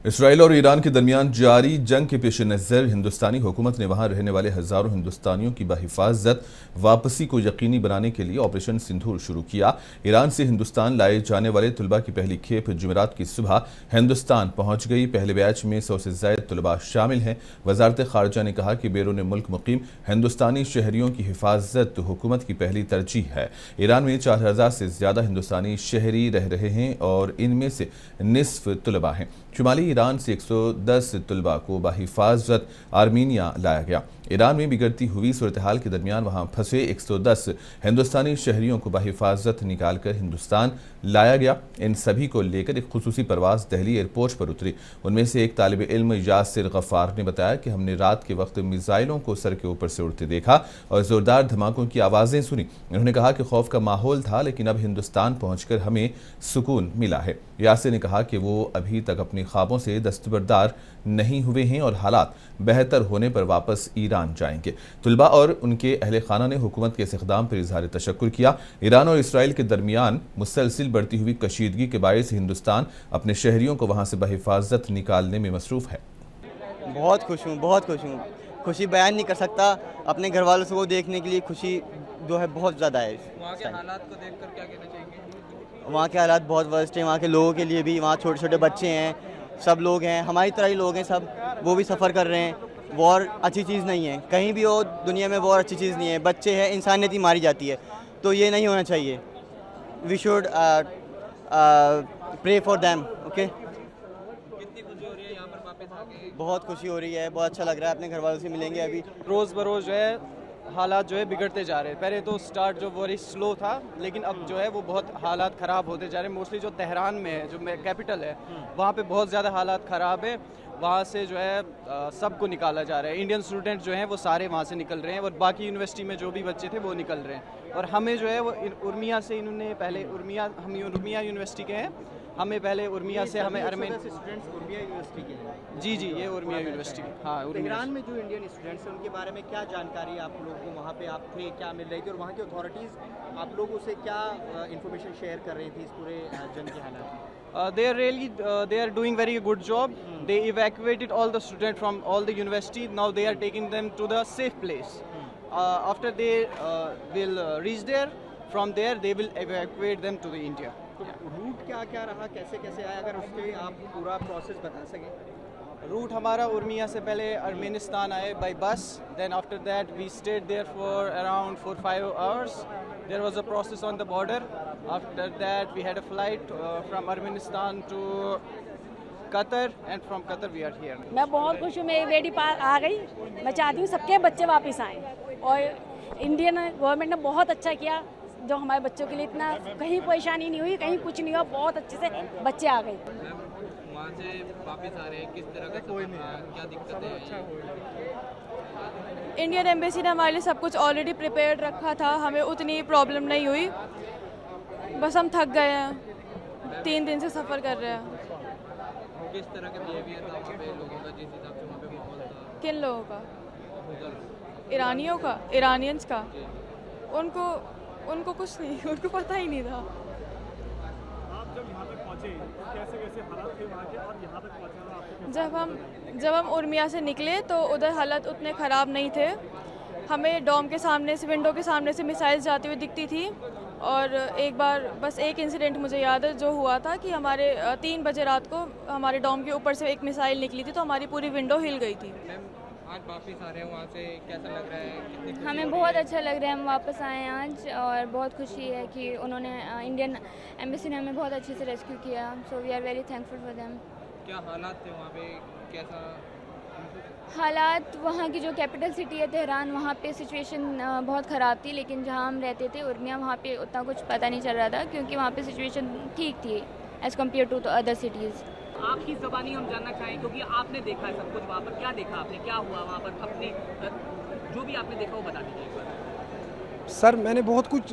Israel और Iran के दरमियान जारी जंग के पेश नज़र हिंदुस्तानी हुकूमत ने वहां रहने वाले हज़ारों हिंदुस्तानियों की बहिफाजत वापसी को यकीनी बनाने के लिए ऑपरेशन सिंदूर शुरू किया। ईरान से हिंदुस्तान लाए जाने वाले तलबा की पहली खेप जुमेरात की सुबह हिंदुस्तान पहुंच गई। पहले बैच में 100 से ज़ायद तलबा शामिल हैं। वजारत खारजा ने कहा कि बैरून मुल्क मुकीम हिंदुस्तानी शहरियों की हिफाजत हुकूमत की पहली तरजीह है। ईरान में 4000 से ज़्यादा हिंदुस्तानी शहरी रह रहे हैं और इनमें से निसफ तलबा हैं। शुमाली ईरान से 110 तलबा को बहिफाजत आर्मीनिया लाया गया। ईरान में बिगड़ती हुई सूरत हाल के दरमियान वहां फंसे 110 हिंदुस्तानी शहरियों को बहिफाजत निकालकर हिंदुस्तान लाया गया। इन सभी को लेकर एक खुसूसी परवाज दिल्ली एयरपोर्ट पर उतरी। उनमें से एक तालिब इल्म यासिर गफ्फार ने बताया कि हमने रात के वक्त मिसाइलों को सर के ऊपर से उड़ते देखा और जोरदार धमाकों की आवाज़ें सुनी। उन्होंने कहा कि खौफ का माहौल था, लेकिन अब हिंदुस्तान पहुंचकर हमें सुकून मिला है। यासिर ने कहा कि वो अभी तक अपनी ख्वाबों से दस्तबरदार नहीं हुए हैं और हालात बेहतर होने पर वापस ईरान जाएंगे। तलबा और उनके अहले खाना ने हुकूमत के इस इक़दाम पर इज़हार तशक्कुर किया। ईरान और इसराइल के दरमियान मुसलसिल बढ़ती हुई कशीदगी के बायस हिंदुस्तान अपने शहरियों को वहाँ से बहिफाजत निकालने में मसरूफ़ है। बहुत खुश हूँ। खुशी बयान नहीं कर सकता। अपने घर वालों को देखने के लिए खुशी जो है बहुत ज़्यादा है। वहाँ के हालात को देखकर क्या कहना चाहेंगे? वहाँ के हालात बहुत वर्स्ट हैं। वहाँ के लोगों के लिए भी, वहाँ छोटे छोटे बच्चे हैं, सब लोग हैं, हमारी तरह ही लोग हैं सब, वो भी सफ़र कर रहे हैं। वॉर अच्छी चीज़ नहीं है, कहीं भी हो दुनिया में वॉर अच्छी चीज़ नहीं है। बच्चे हैं, इंसानियत ही मारी जाती है, तो ये नहीं होना चाहिए। We should pray for them. Okay, कितनी खुशी हो रही है यहाँ पर वापस आके? बहुत खुशी हो रही है, बहुत अच्छा लग रहा है। अपने घर वालों से मिलेंगे अभी। रोज़ बरोज़ जो है हालात जो है बिगड़ते जा रहे हैं। पहले तो स्टार्ट जो वेरी स्लो था, लेकिन अब जो है वो बहुत हालात ख़राब होते जा रहे हैं। मोस्टली जो तेहरान में है, जो कैपिटल है, वहाँ पे बहुत ज़्यादा हालात ख़राब है। वहाँ से जो है सबको निकाला जा रहा है। इंडियन स्टूडेंट जो हैं वो सारे वहाँ से निकल रहे हैं और बाकी यूनिवर्सिटी में जो भी बच्चे थे वो निकल रहे हैं। और हमें जो है वो उर्मिया से इन्होंने पहले हम उर्मिया यूनिवर्सिटी के हैं, हमें पहले उर्मिया से हमें स्टूडेंट्स उर्मिया यूनिवर्सिटी के हैं। जी ये उर्मिया यूनिवर्सिटी। हाँ, ईरान में जो इंडियन स्टूडेंट्स हैं उनके बारे में क्या जानकारी आप लोगों को वहाँ पे आप थे, क्या मिल रही थी, और वहाँ की अथॉरिटीज़ आप लोगों से क्या इंफॉर्मेशन शेयर कर रही थी इस पूरे जंग के हालात में? They are doing very good job. They evacuated all the students from all the university. Now they are taking them to the safe place. After they will reach there, from there they will evacuate them to the India. तो root क्या क्या रहा, कैसे कैसे आया, अगर उसके आप पूरा प्रोसेस बता सकें? रूट हमारा उर्मिया से पहले अर्मेनिस्तान आए by bus, then after that we stayed there for around 4-5 hours. There was a process on the border. After that we had a flight from Armenistan to Qatar, and from Qatar we are here. मैं बहुत खुश हूँ, मेरी बेटी आ गई। मैं चाहती हूँ सबके बच्चे वापस आएँ, और इंडियन गवर्नमेंट ने बहुत अच्छा किया, जो हमारे बच्चों के लिए इतना कहीं परेशानी नहीं हुई, कहीं कुछ नहीं हुआ, बहुत अच्छे से बच्चे आ गए। वहाँ से वापस आ रहे हैं, किस तरह का कोई नहीं, क्या दिक्कतें हैं? इंडियन एम्बेसी ने हमारे लिए सब कुछ ऑलरेडी प्रिपेयर्ड रखा था, हमें उतनी प्रॉब्लम नहीं हुई। बस हम थक गए हैं, 3 दिन से सफ़र कर रहे हैं। किस तरह का बिहेवियर था वहाँ पे लोगों का, जिस हिसाब से वहाँ पे माहौल था? किन लोगों का? ईरानियों का, ईरानियंस का। उनको कुछ नहीं, उनको पता ही नहीं था। आप जब यहाँ तक पहुँचे, कैसे हालात थे वहाँ के, और यहाँ तक पहुँचना आपको? जब हम उर्मिया से निकले तो उधर हालत उतने ख़राब नहीं थे। हमें डॉम के सामने से, विंडो के सामने से मिसाइल्स जाती हुई दिखती थी। और एक बार बस एक इंसिडेंट मुझे याद है जो हुआ था कि हमारे 3 बजे रात को हमारे डॉम के ऊपर से एक मिसाइल निकली थी, तो हमारी पूरी विंडो हिल गई थी। आज वापस आ रहे हैं वहाँ से, कैसा लग रहा है? कितनी खुशी हमें हो बहुत रही है? अच्छा लग रहा है, हम वापस आए हैं आज, और बहुत खुशी है कि उन्होंने इंडियन एम्बेसी ने हमें बहुत अच्छे से रेस्क्यू किया। So we are very thankful for them. क्या हालात थे वहाँ पे, कैसा? हालात वहाँ की जो कैपिटल सिटी है तेहरान, वहाँ पे सिचुएशन बहुत ख़राब थी, लेकिन जहाँ हम रहते थे उर्मिया, वहाँ पे उतना कुछ पता नहीं चल रहा था, क्योंकि वहाँ पे सिचुएशन ठीक थी as compare to other cities. आपकी ज़बानी हम जानना चाहें, क्योंकि आपने देखा है सब कुछ वहाँ पर। क्या देखा आपने, क्या हुआ वहाँ पर? अपने जो भी आपने देखा वो बता दीजिए एक बार। सर, मैंने बहुत कुछ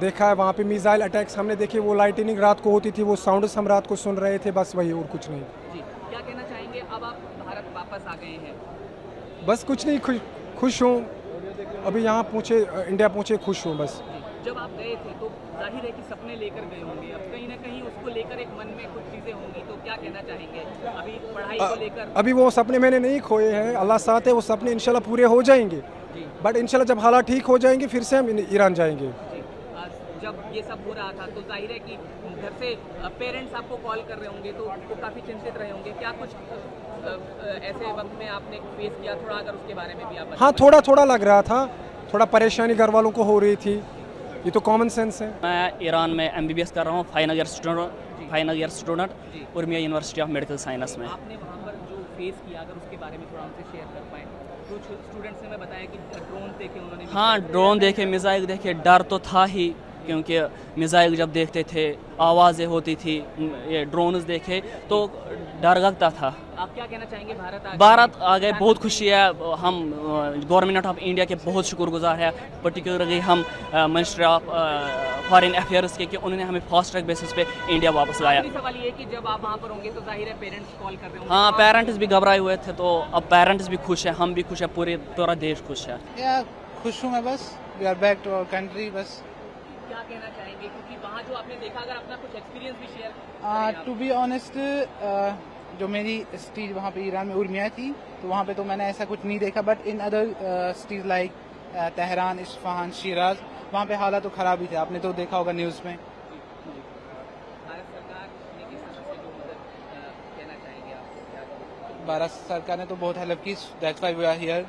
देखा है वहाँ पे। मिसाइल अटैक्स हमने देखे, वो लाइटनिंग रात को होती थी, वो साउंड्स हम रात को सुन रहे थे, बस वही, और कुछ नहीं। जी, क्या कहना चाहेंगे? अब आप भारत वापस आ गए हैं। बस कुछ नहीं, खुश हूँ। अभी यहाँ पहुँचे, इंडिया पहुँचे, खुश हूँ बस। जब आप गए थे तो जाहिर है कि सपने लेकर गए होंगे, अब कहीं ना कहीं उसको लेकर एक मन में कुछ चीज़ें होंगी, तो क्या कहना चाहेंगे अभी पढ़ाई को लेकर? अभी वो सपने मैंने नहीं खोए हैं, अल्लाह साथ है, वो सपने इंशाल्लाह पूरे हो जाएंगे। बट इंशाल्लाह जब हालात ठीक हो जाएंगे फिर से हम ईरान जाएंगे। जब ये सब हो रहा था तो जाहिर है कि घर से पेरेंट्स आपको कॉल कर रहे होंगे तो वो काफ़ी चिंतित रहे होंगे, क्या कुछ ऐसे वक्त में आपने फेस किया, थोड़ा अगर उसके बारे में भी आप? हाँ, थोड़ा थोड़ा लग रहा था, थोड़ा परेशानी घर वालों को हो रही थी, ये तो कॉमन सेंस है। मैं ईरान में MBBS कर रहा हूँ, final year student Urmia university of medical science में। आपने वहाँ पर जो फेस किया, अगर उसके बारे में थोड़ा हमसे शेयर कर पाएँ? कुछ स्टूडेंट्स ने बताया कि ड्रोन देखे उन्होंने। हाँ, ड्रोन देखे, मिसाइल देखे, डर तो था ही, क्योंकि मिसाइल जब देखते थे आवाज़ें होती थी, ये ड्रोन्स देखे तो डर लगता था। आप क्या कहना चाहेंगे? भारत आ गए, बहुत खुशी है। हम गवर्नमेंट ऑफ इंडिया के बहुत शुक्रगुजार है, पर्टिकुलरली हम मिनिस्ट्री ऑफ फॉरेन अफेयर्स के कि उन्होंने हमें फास्ट ट्रैक बेसिस पे इंडिया वापस लाया। सवाल ये कि जब आप वहाँ पर होंगे तो जाहिर है पेरेंट्स कॉल कर रहे होंगे। हाँ, पेरेंट्स भी घबराए हुए थे, तो अब पेरेंट्स भी खुश है, हम भी खुश है, पूरा देश खुश है। खुश हूँ मैं, बस we are back to our country. बस क्या कहना चाहेंगे, क्योंकि वहाँ जो आपने देखा, अगर अपना कुछ एक्सपीरियंस भी शेयर? टू बी ऑनेस्ट, जो मेरी सिटी वहाँ पे ईरान में उर्मिया थी, तो वहाँ पे तो मैंने ऐसा कुछ नहीं देखा, but in other cities like Tehran, Isfahan, Siraj, वहाँ पे हालात तो ख़राब ही थे, आपने तो देखा होगा न्यूज़ में। भारत सरकार ने किस तरह से जो मदद कहना चाहेंगे आप? भारत सरकार ने तो बहुत हेल्प की, that's why we are here.